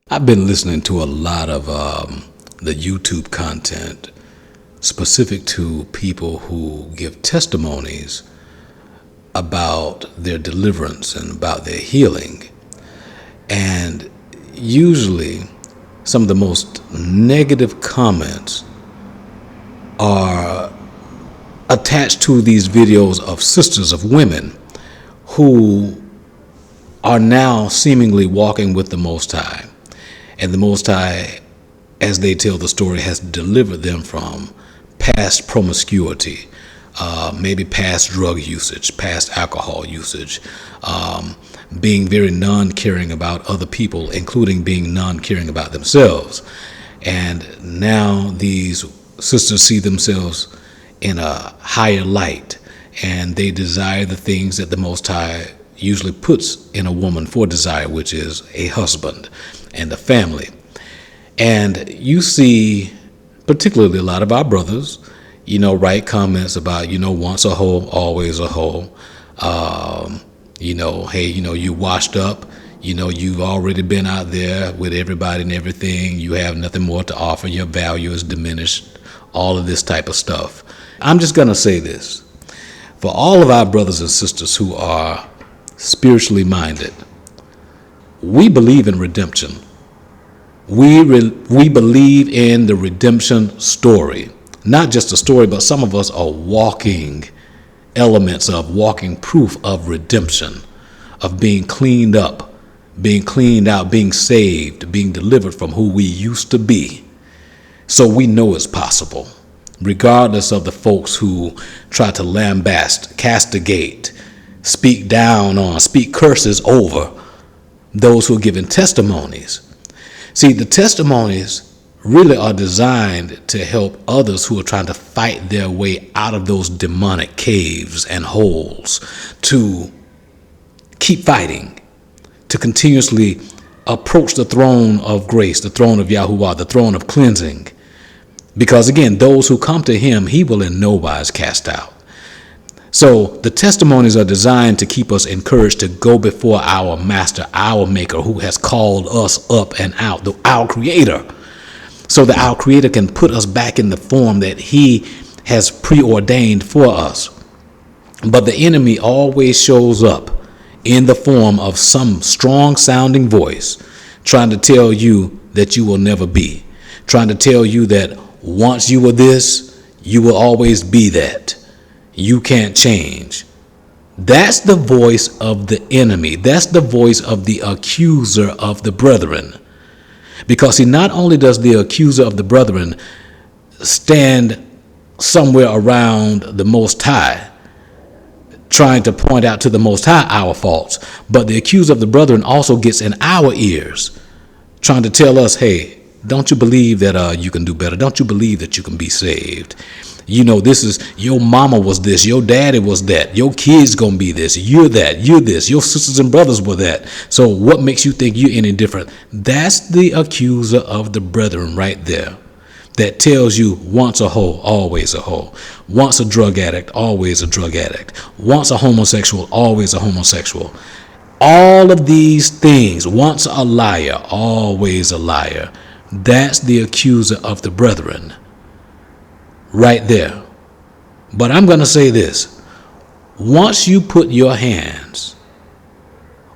I've been listening to a lot of the YouTube content specific to people who give testimonies about their deliverance and about their healing. And usually some of the most negative comments are attached to these videos of sisters, of women who are now seemingly walking with the Most High. And the Most High, as they tell the story, has delivered them from past promiscuity, maybe past drug usage, past alcohol usage, being very non-caring about other people, including being non-caring about themselves. And now these sisters see themselves in a higher light, and they desire the things that the Most High usually puts in a woman for desire, which is a husband and a family. And you see, particularly a lot of our brothers, write comments about, once a hoe, always a hoe. Hey, you washed up, you've already been out there with everybody and everything. You have nothing more to offer. Your value is diminished. All of this type of stuff. I'm just going to say this. For all of our brothers and sisters who are spiritually minded, we believe in redemption. We believe in the redemption story. Not just a story, but some of us are walking elements of, walking proof of redemption, of being cleaned up, being cleaned out, being saved, being delivered from who we used to be. So we know it's possible, regardless of the folks who try to lambast, castigate, speak down on, speak curses over those who are giving testimonies. See, the testimonies really are designed to help others who are trying to fight their way out of those demonic caves and holes, to keep fighting, to continuously approach the throne of grace, the throne of Yahuah, the throne of cleansing. Because again, those who come to him, he will in no wise cast out. So the testimonies are designed to keep us encouraged to go before our master, our maker, who has called us up and out, our creator, so that our creator can put us back in the form that he has preordained for us. But the enemy always shows up in the form of some strong sounding voice, trying to tell you that you will never be, trying to tell you that once you were this, you will always be that. You can't change. That's the voice of the enemy. That's the voice of the accuser of the brethren. Because not only does the accuser of the brethren stand somewhere around the Most High, trying to point out to the Most High our faults, but the accuser of the brethren also gets in our ears, trying to tell us, hey, don't you believe that you can do better? Don't you believe that you can be saved? This is, your mama was this, your daddy was that, your kids gonna be this, you're that, you're this, your sisters and brothers were that. So what makes you think you're any different? That's the accuser of the brethren right there, that tells you once a hoe, always a hoe. Once a drug addict, always a drug addict. Once a homosexual, always a homosexual. All of these things, once a liar, always a liar. That's the accuser of the brethren right there. But I'm going to say this. Once you put your hands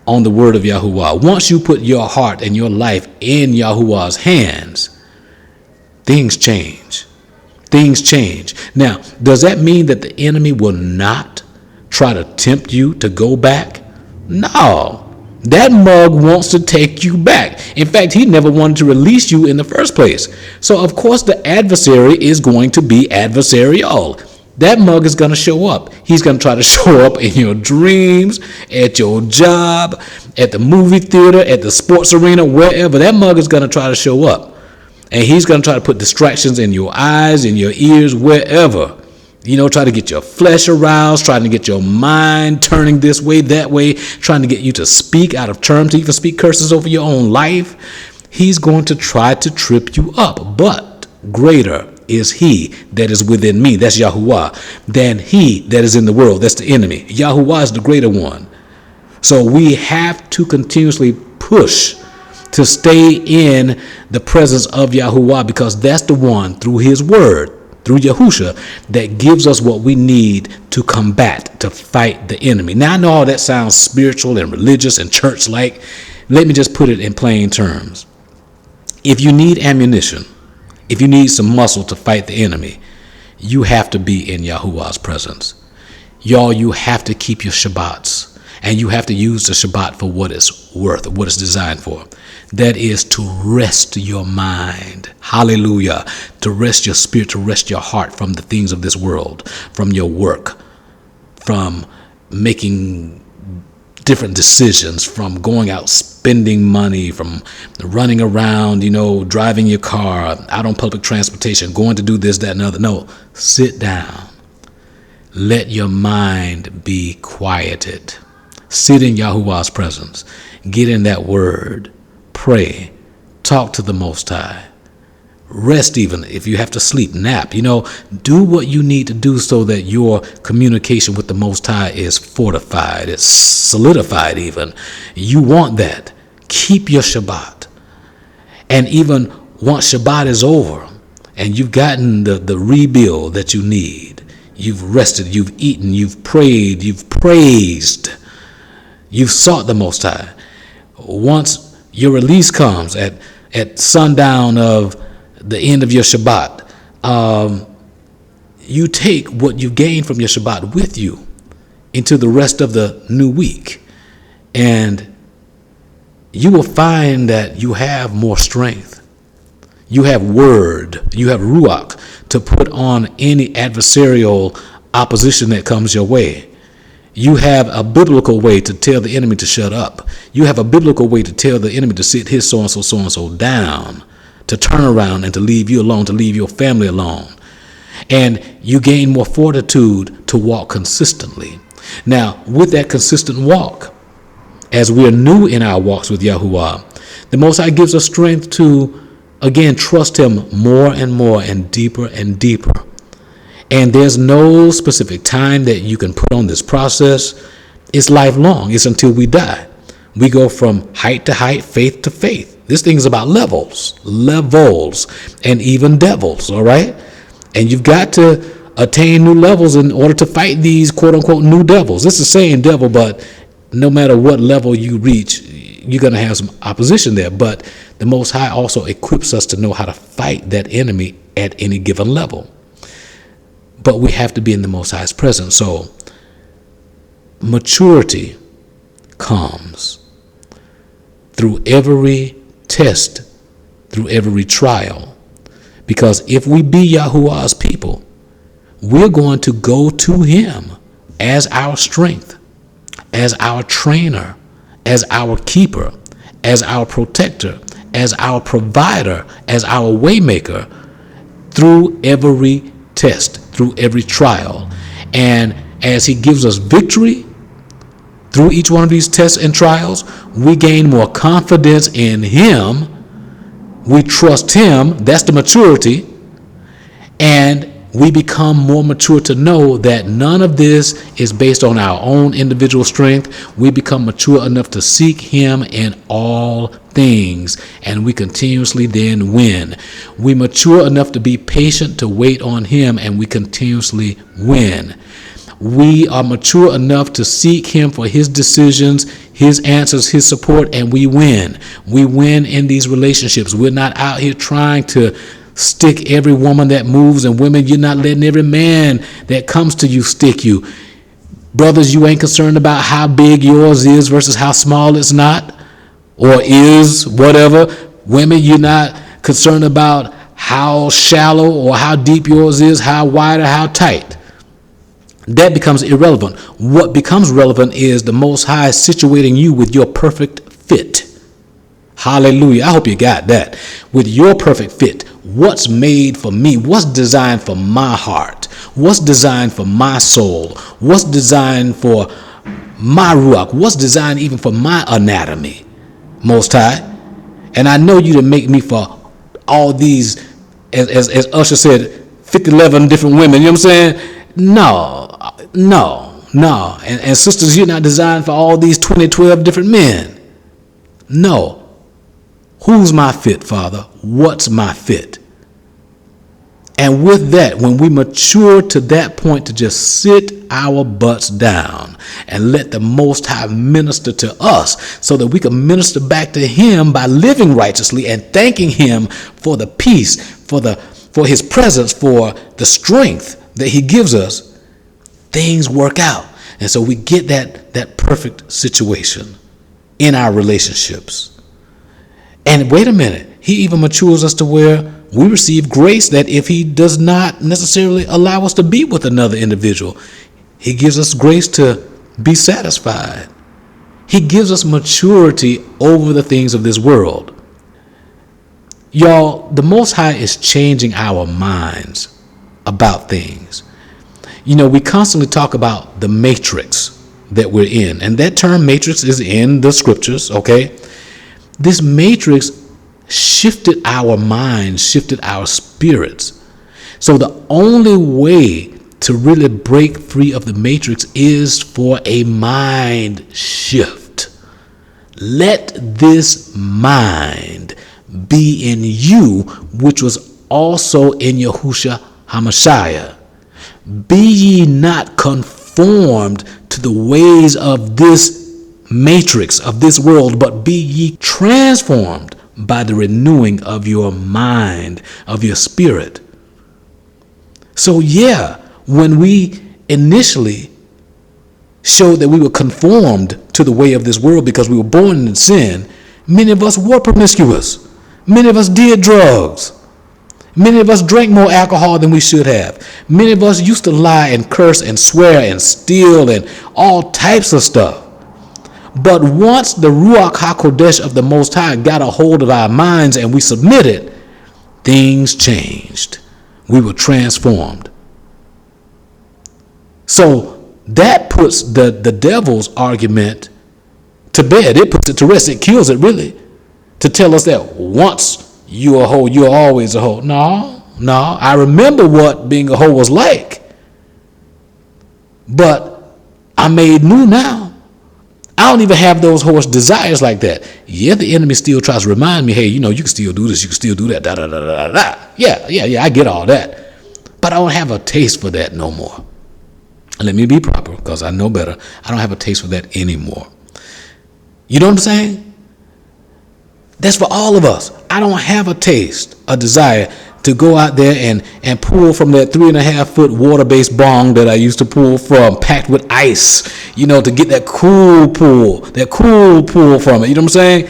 on the word of Yahuwah, once you put your heart and your life in Yahuwah's hands, things change. Things change. Now, does that mean that the enemy will not try to tempt you to go back? No. That mug wants to take you back. In fact, he never wanted to release you in the first place. So, of course, the adversary is going to be adversarial. That mug is going to show up. He's going to try to show up in your dreams, at your job, at the movie theater, at the sports arena, wherever. That mug is going to try to show up. And he's going to try to put distractions in your eyes, in your ears, wherever. Try to get your flesh aroused, trying to get your mind turning this way, that way, trying to get you to speak out of term, to even speak curses over your own life. He's going to try to trip you up. But greater is he that is within me, that's Yahuwah, than he that is in the world, that's the enemy. Yahuwah is the greater one. So we have to continuously push to stay in the presence of Yahuwah, because that's the one, through his word, through Yahusha, that gives us what we need to combat, to fight the enemy. Now, I know all that sounds spiritual and religious and church-like. Let me just put it in plain terms. If you need ammunition, if you need some muscle to fight the enemy, you have to be in Yahuwah's presence. Y'all, you have to keep your Shabbats, and you have to use the Shabbat for what it's worth, what it's designed for. That is to rest your mind. Hallelujah. To rest your spirit, to rest your heart from the things of this world, from your work, from making different decisions, from going out spending money, from running around, driving your car, out on public transportation, going to do this, that, and other. No, sit down. Let your mind be quieted. Sit in Yahuwah's presence. Get in that word. Pray. Talk to the Most High. Rest, even if you have to sleep, nap. Do what you need to do so that your communication with the Most High is fortified, it's solidified even. You want that. Keep your Shabbat. And even once Shabbat is over and you've gotten the rebuild that you need, you've rested, you've eaten, you've prayed, you've praised, you've sought the Most High. Once your release comes at sundown of the end of your Shabbat, you take what you gained from your Shabbat with you into the rest of the new week. And you will find that you have more strength. You have word, you have ruach to put on any adversarial opposition that comes your way. You have a biblical way to tell the enemy to shut up. You have a biblical way to tell the enemy to sit his so-and-so down, to turn around and to leave you alone, to leave your family alone. And you gain more fortitude to walk consistently. Now, with that consistent walk, as we are new in our walks with Yahuwah, the Most High gives us strength to, again, trust him more and more and deeper and deeper. And there's no specific time that you can put on this process. It's lifelong. It's until we die. We go from height to height, faith to faith. This thing is about levels, and even devils, all right? And you've got to attain new levels in order to fight these quote-unquote new devils. It's the same devil, but no matter what level you reach, you're going to have some opposition there. But the Most High also equips us to know how to fight that enemy at any given level. But we have to be in the Most High's presence. So maturity comes through every test, through every trial. Because if we be Yahuwah's people, we're going to go to him as our strength, as our trainer, as our keeper, as our protector, as our provider, as our waymaker, through every test, through every trial. And as he gives us victory through each one of these tests and trials, we gain more confidence in him. We trust him. That's the maturity. And we become more mature to know that none of this is based on our own individual strength. We become mature enough to seek him in all things, and we continuously then win. We mature enough to be patient to wait on him, and we continuously win. We are mature enough to seek him for his decisions, his answers, his support, and we win. We win in these relationships. We're not out here trying to stick every woman that moves, and women, you're not letting every man that comes to you stick you. Brothers, you ain't concerned about how big yours is versus how small it's not, or is, whatever. Women, you're not concerned about how shallow or how deep yours is, how wide or how tight. That becomes irrelevant. What becomes relevant is the Most High situating you with your perfect fit. Hallelujah. I hope you got that. With your perfect fit. What's made for me? What's designed for my heart? What's designed for my soul? What's designed for my ruach? What's designed even for my anatomy? Most High. And I know you didn't make me for all these, as Usher said, 11 different women. You know what I'm saying? No. And sisters, you're not designed for all these 12 different men. No. Who's my fit, Father? What's my fit? And with that, when we mature to that point to just sit our butts down and let the Most High minister to us so that we can minister back to him by living righteously and thanking him for the peace, for his presence, for the strength that he gives us, things work out. And so we get that perfect situation in our relationships. And wait a minute, he even matures us to where we receive grace that if he does not necessarily allow us to be with another individual, he gives us grace to be satisfied. He gives us maturity over the things of this world. Y'all, the Most High is changing our minds about things. You know, we constantly talk about the matrix that we're in, and that term matrix is in the scriptures, okay? This matrix shifted our minds, shifted our spirits. So the only way to really break free of the matrix is for a mind shift. Let this mind be in you, which was also in Yahusha HaMashiach. Be ye not conformed to the ways of this matrix, of this world, but be ye transformed by the renewing of your mind, of your spirit. So yeah, when we initially showed that we were conformed to the way of this world because we were born in sin, many of us were promiscuous. Many of us did drugs. Many of us drank more alcohol than we should have. Many of us used to lie and curse and swear and steal and all types of stuff. But once the Ruach HaKodesh of the Most High got a hold of our minds and we submitted, things changed. We were transformed. So that puts the devil's argument to bed. It puts it to rest. It kills it, really, to tell us that once you're a hoe, you're always a hoe. No. I remember what being a hoe was like. But I'm made new now. I don't even have those horse desires like that. Yeah, the enemy still tries to remind me, hey, you know, you can still do this, you can still do that, da. Yeah, I get all that. But I don't have a taste for that no more. Let me be proper, because I know better. I don't have a taste for that anymore. You know what I'm saying? That's for all of us. I don't have a taste, a desire to go out there and pull from that 3.5 foot water-based bong that I used to pull from, packed with ice, you know, to get that cool pull from it. You know what I'm saying?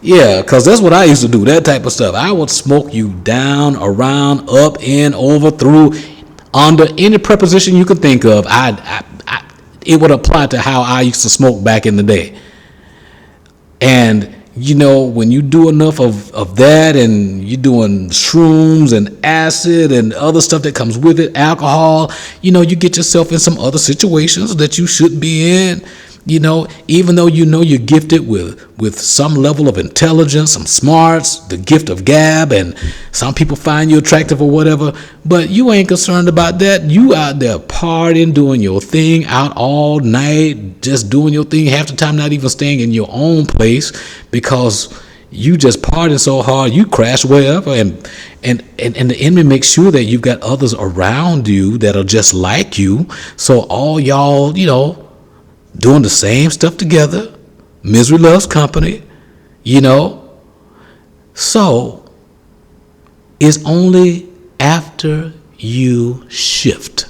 Yeah, because that's what I used to do, that type of stuff. I would smoke you down, around, up, in, over, through, under any preposition you could think of. It would apply to how I used to smoke back in the day. And you know, when you do enough of that, and you're doing shrooms and acid and other stuff that comes with it, alcohol, you know, you get yourself in some other situations that you shouldn't be in. You know, even though you know you're gifted with some level of intelligence, some smarts, the gift of gab, and some people find you attractive or whatever, but you ain't concerned about that. You out there partying, doing your thing, out all night, just doing your thing, half the time not even staying in your own place because you just partying so hard, you crash wherever, and the enemy makes sure that you've got others around you that are just like you. So all y'all, you know, doing the same stuff together. Misery loves company, you know. So it's only after you shift,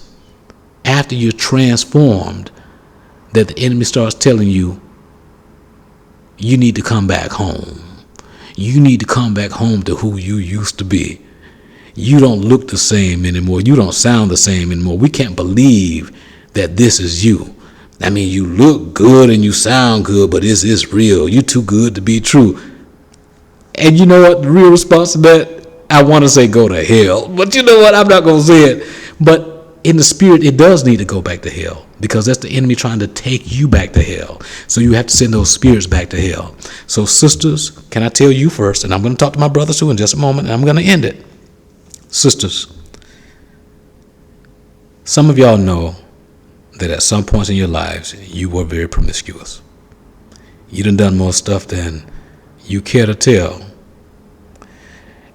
after you're transformed, that the enemy starts telling you, you need to come back home. You need to come back home to who you used to be. You don't look the same anymore. You don't sound the same anymore. We can't believe that this is you. I mean, you look good and you sound good, but is this real? You too good to be true. And you know what? The real response to that, I want to say go to hell. But you know what? I'm not going to say it. But in the spirit, it does need to go back to hell, because that's the enemy trying to take you back to hell. So you have to send those spirits back to hell. So sisters, can I tell you first, and I'm going to talk to my brothers too in just a moment, and I'm going to end it. Sisters, some of y'all know that at some points in your lives, you were very promiscuous. You done more stuff than you care to tell.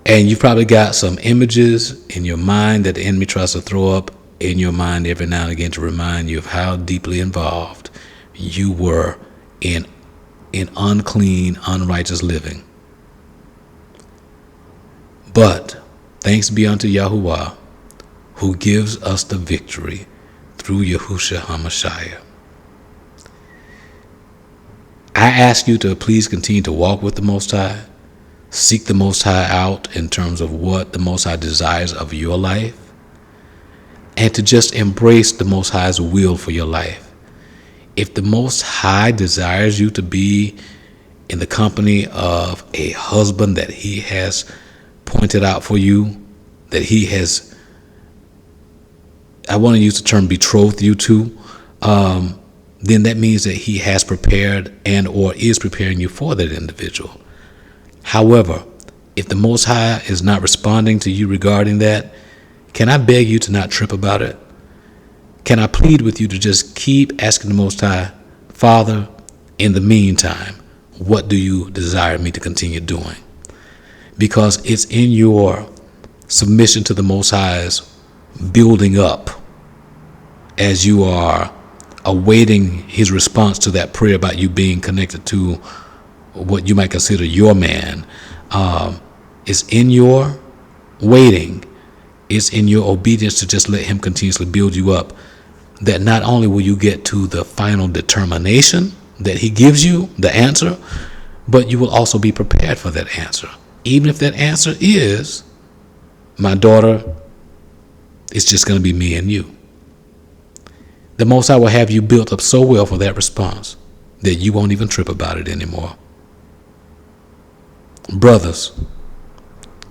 And you've probably got some images in your mind that the enemy tries to throw up in your mind every now and again to remind you of how deeply involved you were in unclean, unrighteous living. But thanks be unto Yahuah, who gives us the victory through Yahusha HaMashiach. I ask you to please continue to walk with the Most High, seek the Most High out in terms of what the Most High desires of your life, and to just embrace the Most High's will for your life. If the Most High desires you to be in the company of a husband that He has pointed out for you, that He has, I want to use the term betrothed you to, then that means that He has prepared and or is preparing you for that individual. However, if the Most High is not responding to you regarding that, can I beg you to not trip about it? Can I plead with you to just keep asking the Most High, Father, in the meantime, what do you desire me to continue doing? Because it's in your submission to the Most High's building up as you are awaiting His response to that prayer about you being connected to what you might consider your man. It's in your waiting, it's in your obedience to just let Him continuously build you up, that not only will you get to the final determination that He gives you, the answer, but you will also be prepared for that answer. Even if that answer is, my daughter, it's just going to be me and you. The Most High will have you built up so well for that response that you won't even trip about it anymore. Brothers,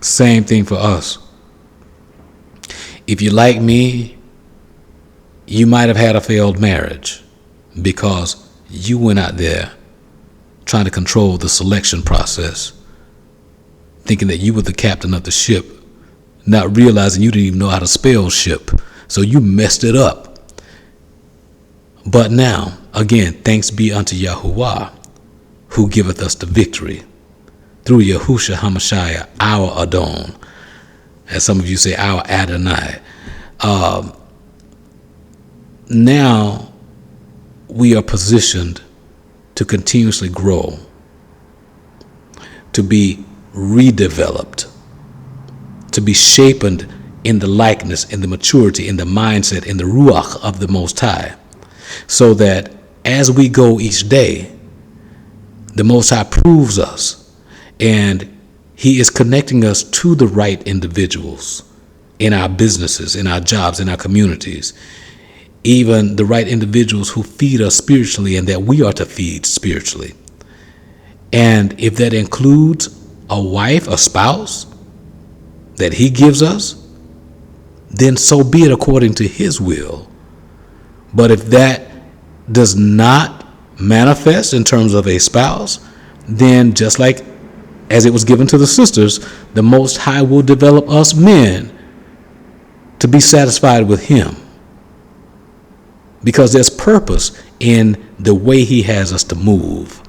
same thing for us. If you're like me, you might have had a failed marriage because you went out there trying to control the selection process, thinking that you were the captain of the ship, not realizing you didn't even know how to spell ship. So you messed it up. But now, again, thanks be unto Yahuah, who giveth us the victory through Yahusha HaMashiach, our Adon, as some of you say, our Adonai. Now we are positioned to continuously grow, to be redeveloped, to be shapened in the likeness, in the maturity, in the mindset, in the ruach of the Most High, so that as we go each day, the Most High proves us, and He is connecting us to the right individuals in our businesses, in our jobs, in our communities, even the right individuals who feed us spiritually and that we are to feed spiritually. And if that includes a wife, a spouse that He gives us, then so be it according to His will. But if that does not manifest in terms of a spouse, then just like as it was given to the sisters, the Most High will develop us men to be satisfied with Him. Because there's purpose in the way He has us to move.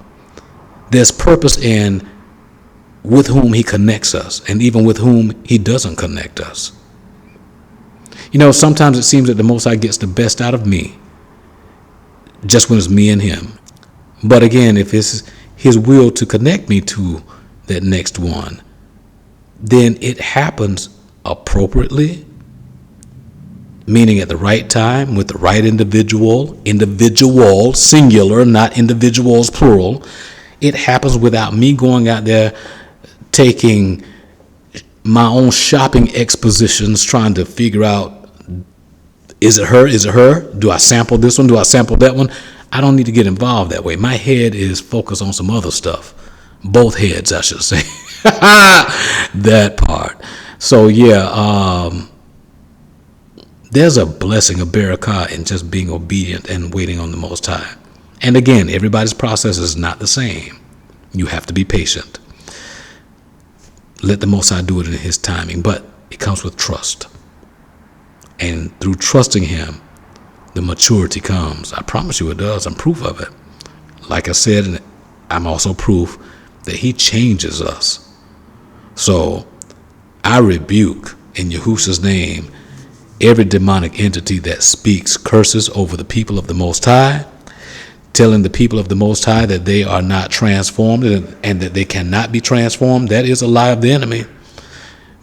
There's purpose in with whom He connects us and even with whom He doesn't connect us. You know, sometimes it seems that the Most High gets the best out of me just when it's me and Him. But again, if it's His will to connect me to that next one, then it happens appropriately, meaning at the right time with the right individual, singular, not individuals, plural. It happens without me going out there taking my own shopping expositions, trying to figure out, is it her? Is it her? Do I sample this one? Do I sample that one? I don't need to get involved that way. My head is focused on some other stuff. Both heads, I should say. That part. So yeah, there's a blessing, a barakah in just being obedient and waiting on the Most High. And again, everybody's process is not the same. You have to be patient. Let the Most High do it in His timing, but it comes with trust. And through trusting Him, the maturity comes. I promise you it does. I'm proof of it. Like I said, and I'm also proof that He changes us. So I rebuke in Yahusha's name every demonic entity that speaks curses over the people of the Most High, telling the people of the Most High that they are not transformed and that they cannot be transformed. That is a lie of the enemy,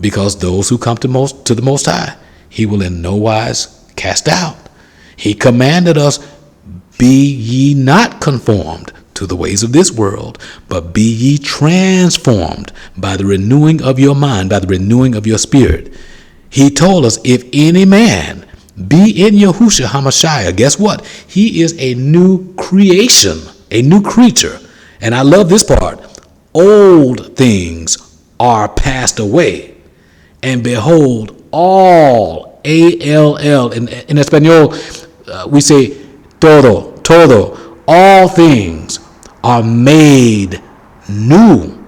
because those who come to the Most High, he will in no wise cast out. He commanded us, be ye not conformed to the ways of this world, but be ye transformed by the renewing of your mind, by the renewing of your spirit. He told us, if any man be in Yahusha HaMashiach, guess what? He is a new creation, a new creature. And I love this part. Old things are passed away, and behold, all, A-L-L, in Espanol, we say todo, all things are made new.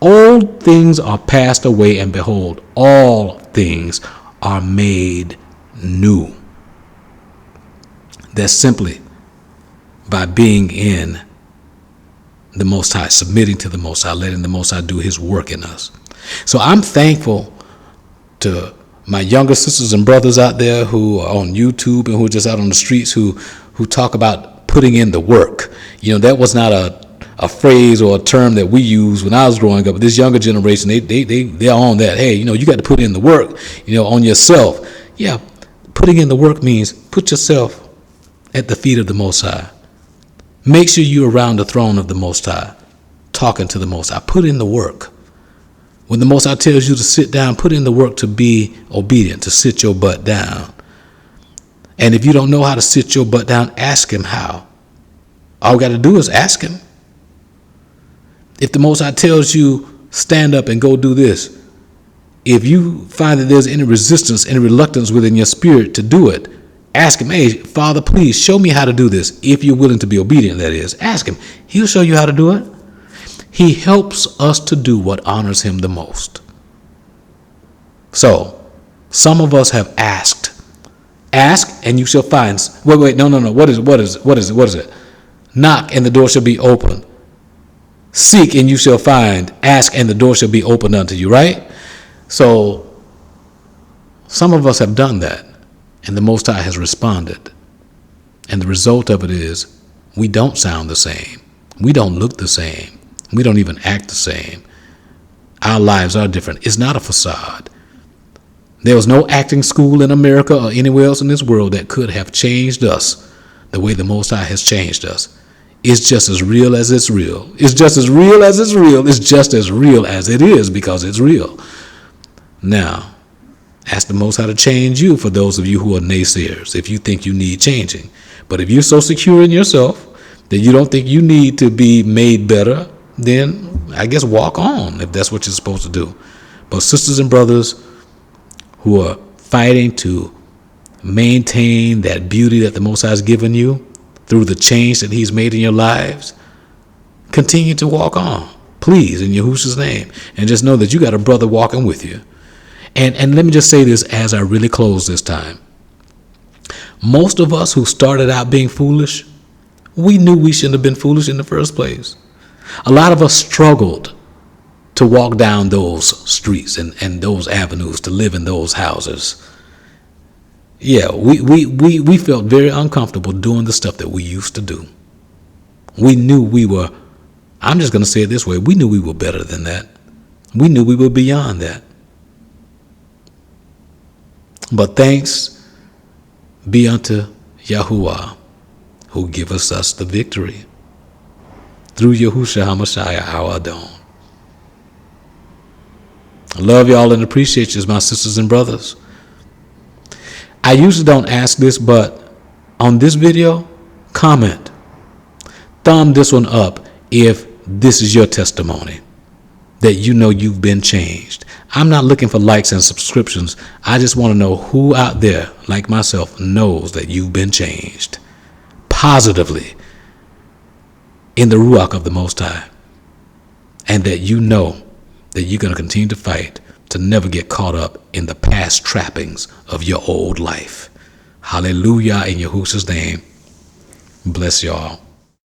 Old things are passed away, and behold, all things are made new. That's simply by being in the Most High, submitting to the Most High, letting the Most High do his work in us. So I'm thankful to my younger sisters and brothers out there who are on YouTube and who are just out on the streets who talk about putting in the work. You know, that was not a phrase or a term that we used when I was growing up. But this younger generation, they're on that. Hey, you know, you got to put in the work, you know, on yourself. Yeah, putting in the work means put yourself at the feet of the Most High. Make sure you're around the throne of the Most High, talking to the Most High. Put in the work. When the Most High tells you to sit down, put in the work to be obedient, to sit your butt down. And if you don't know how to sit your butt down, ask him how. All we got to do is ask him. If the Most High tells you, stand up and go do this, if you find that there's any resistance, any reluctance within your spirit to do it, ask him, hey, Father, please show me how to do this. If you're willing to be obedient, that is. Ask him. He'll show you how to do it. He helps us to do what honors him the most. So, some of us have asked. Ask and you shall find. Wait, no. What is it? Knock and the door shall be open. Seek and you shall find. Ask and the door shall be opened unto you, right? So, some of us have done that, and the Most High has responded. And the result of it is we don't sound the same. We don't look the same. We don't even act the same. Our lives are different. It's not a facade. There was no acting school in America or anywhere else in this world that could have changed us the way the Most High has changed us. It's just as real as it's real. It's just as real as it's real. It's just as real as it is because it's real. Now, ask the Most High to change you for those of you who are naysayers, if you think you need changing. But if you're so secure in yourself that you don't think you need to be made better, then I guess walk on if that's what you're supposed to do. But sisters and brothers who are fighting to maintain that beauty that the Most High has given you through the change that he's made in your lives, continue to walk on, please, in Yahusha's name. And just know that you got a brother walking with you. And let me just say this as I really close this time. Most of us who started out being foolish, we knew we shouldn't have been foolish in the first place. A lot of us struggled to walk down those streets and those avenues, to live in those houses. Yeah, we felt very uncomfortable doing the stuff that we used to do. We knew we were, I'm just going to say it this way, we knew we were better than that. We knew we were beyond that. But thanks be unto Yahuah, who giveth us the victory through Yahusha HaMashiach, our Adon. I love y'all and appreciate you as my sisters and brothers. I usually don't ask this, but on this video, comment. Thumb this one up if this is your testimony, that you know you've been changed. I'm not looking for likes and subscriptions. I just want to know who out there, like myself, knows that you've been changed positively in the Ruach of the Most High, and that you know that you're going to continue to fight to never get caught up in the past trappings of your old life. Hallelujah in Yahusha's name. Bless y'all.